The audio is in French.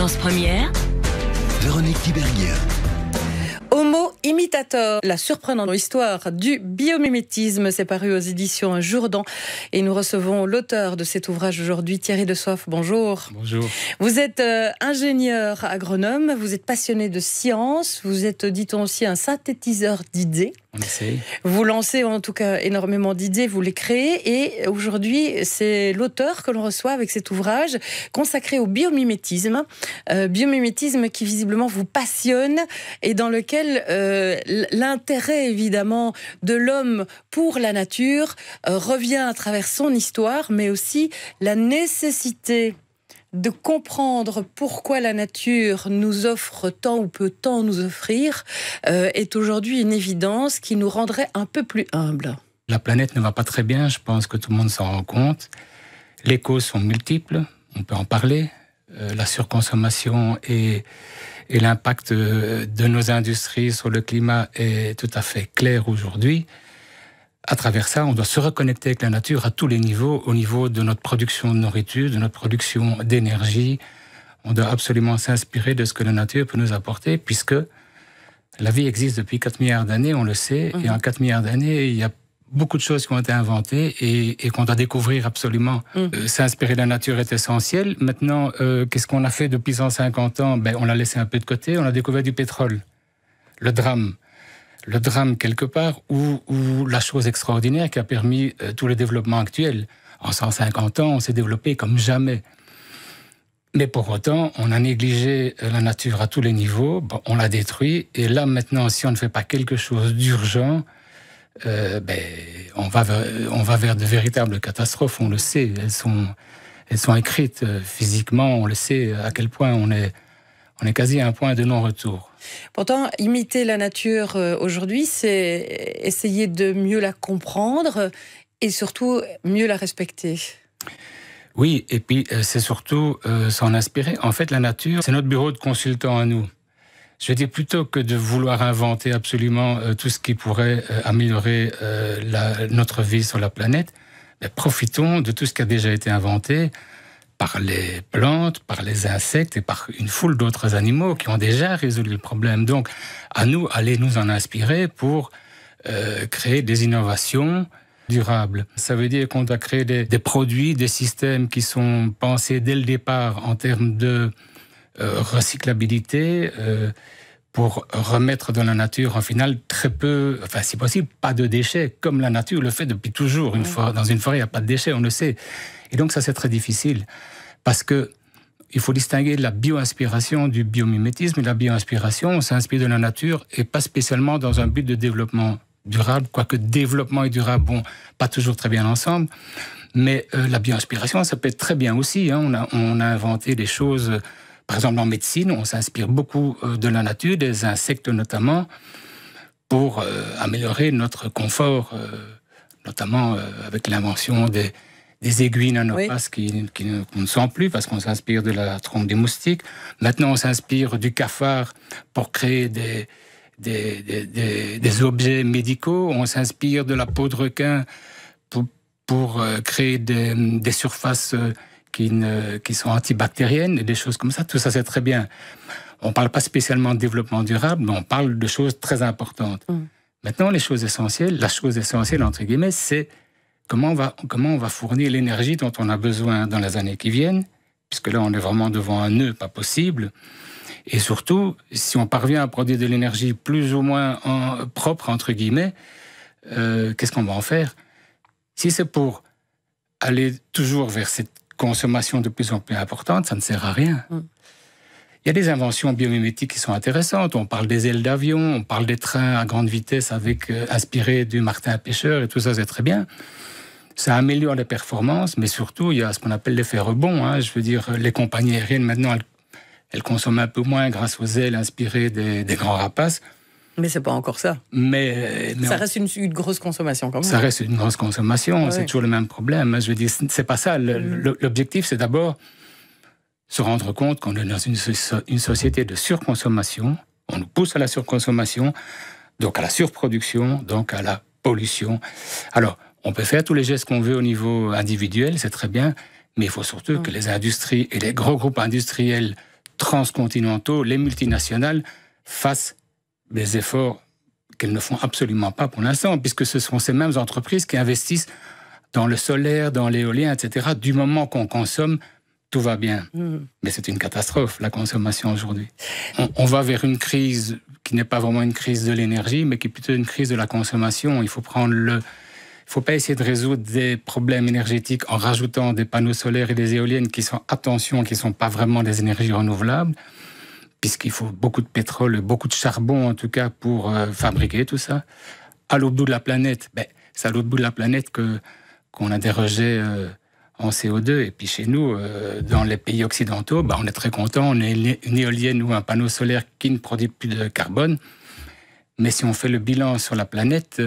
Fréquence première. Véronique Tiberghien. Homo imitator, la surprenante histoire du biomimétisme, c'est paru aux éditions Jourdan. Et nous recevons l'auteur de cet ouvrage aujourd'hui, Thierry Dessoif. Bonjour. Bonjour. Vous êtes ingénieur agronome, vous êtes passionné de science, vous êtes, dit-on aussi, un synthétiseur d'idées. On essaye. Vous lancez en tout cas énormément d'idées, vous les créez, et aujourd'hui c'est l'auteur que l'on reçoit avec cet ouvrage consacré au biomimétisme. Biomimétisme qui visiblement vous passionne et dans lequel l'intérêt évidemment de l'homme pour la nature revient à travers son histoire, mais aussi la nécessité de comprendre pourquoi la nature nous offre tant ou peut tant nous offrir est aujourd'hui une évidence qui nous rendrait un peu plus humbles. La planète ne va pas très bien, je pense que tout le monde s'en rend compte. Les causes sont multiples, on peut en parler. La surconsommation et l'impact de nos industries sur le climat est tout à fait clair aujourd'hui. À travers ça, on doit se reconnecter avec la nature à tous les niveaux, au niveau de notre production de nourriture, de notre production d'énergie. On doit absolument s'inspirer de ce que la nature peut nous apporter, puisque la vie existe depuis 4 milliards d'années, on le sait, et en 4 milliards d'années, il y a beaucoup de choses qui ont été inventées et qu'on doit découvrir absolument. S'inspirer de la nature est essentiel. Maintenant, qu'est-ce qu'on a fait depuis 150 ans ? On l'a laissé un peu de côté, on a découvert du pétrole. Le drame quelque part, ou la chose extraordinaire qui a permis tout le développement actuel. En 150 ans, on s'est développé comme jamais. Mais pour autant, on a négligé la nature à tous les niveaux, on l'a détruit, et là maintenant, si on ne fait pas quelque chose d'urgent, on va vers de véritables catastrophes, on le sait, elles sont écrites physiquement, on le sait à quel point on est quasi à un point de non-retour. Pourtant, imiter la nature aujourd'hui, c'est essayer de mieux la comprendre et surtout mieux la respecter. Oui, et puis c'est surtout s'en inspirer. En fait, la nature, c'est notre bureau de consultant à nous. Je veux dire, plutôt que de vouloir inventer absolument tout ce qui pourrait améliorer notre vie sur la planète, profitons de tout ce qui a déjà été inventé par les plantes, par les insectes et par une foule d'autres animaux qui ont déjà résolu le problème. Donc, à nous, allez nous en inspirer pour créer des innovations durables. Ça veut dire qu'on doit créer des produits, des systèmes qui sont pensés dès le départ en termes de recyclabilité, pour remettre dans la nature, en final, très peu, enfin, si possible, pas de déchets, comme la nature le fait depuis toujours. Dans une forêt, il n'y a pas de déchets, on le sait. Et donc, ça, c'est très difficile, parce que il faut distinguer la bio-inspiration du biomimétisme. Et la bio-inspiration, on s'inspire de la nature, et pas spécialement dans un but de développement durable, quoique développement et durable, pas toujours très bien ensemble. Mais la bio-inspiration, ça peut être très bien aussi. On a inventé des choses. Par exemple, en médecine, on s'inspire beaucoup de la nature, des insectes notamment, pour améliorer notre confort, notamment avec l'invention des aiguilles nanopaces qu'on ne sent plus parce qu'on s'inspire de la trompe des moustiques. Maintenant, on s'inspire du cafard pour créer des objets médicaux. On s'inspire de la peau de requin pour créer des surfaces qui sont antibactériennes et des choses comme ça. Tout ça, c'est très bien. On ne parle pas spécialement de développement durable, mais on parle de choses très importantes. Maintenant, la chose essentielle, entre guillemets, c'est comment on va fournir l'énergie dont on a besoin dans les années qui viennent, puisque là, on est vraiment devant un nœud pas possible. Et surtout, si on parvient à produire de l'énergie plus ou moins propre, entre guillemets, qu'est-ce qu'on va en faire ? Si c'est pour aller toujours vers cette consommation de plus en plus importante, ça ne sert à rien. Il y a des inventions biomimétiques qui sont intéressantes. On parle des ailes d'avion, on parle des trains à grande vitesse inspirés du martin pêcheur, et tout ça, c'est très bien. Ça améliore les performances, mais surtout, il y a ce qu'on appelle l'effet rebond. Je veux dire, les compagnies aériennes, maintenant, elles consomment un peu moins grâce aux ailes inspirées des grands rapaces. Mais c'est pas encore ça. Mais ça reste une grosse consommation quand même. Ça reste une grosse consommation, c'est toujours le même problème. Je veux dire, c'est pas ça. L'objectif, c'est d'abord se rendre compte qu'on est dans une société de surconsommation. On nous pousse à la surconsommation, donc à la surproduction, donc à la pollution. Alors, on peut faire tous les gestes qu'on veut au niveau individuel, c'est très bien, mais il faut surtout que les industries et les gros groupes industriels transcontinentaux, les multinationales, fassent des efforts qu'elles ne font absolument pas pour l'instant, puisque ce sont ces mêmes entreprises qui investissent dans le solaire, dans l'éolien, etc. Du moment qu'on consomme, tout va bien. Mais c'est une catastrophe, la consommation aujourd'hui. On va vers une crise qui n'est pas vraiment une crise de l'énergie, mais qui est plutôt une crise de la consommation. Il faut faut pas essayer de résoudre des problèmes énergétiques en rajoutant des panneaux solaires et des éoliennes qui sont pas vraiment des énergies renouvelables, puisqu'il faut beaucoup de pétrole, beaucoup de charbon en tout cas pour fabriquer tout ça. À l'autre bout de la planète, c'est à l'autre bout de la planète qu'on a des rejets en CO2. Et puis chez nous, dans les pays occidentaux, on est très content, on a une éolienne ou un panneau solaire qui ne produit plus de carbone. Mais si on fait le bilan sur la planète,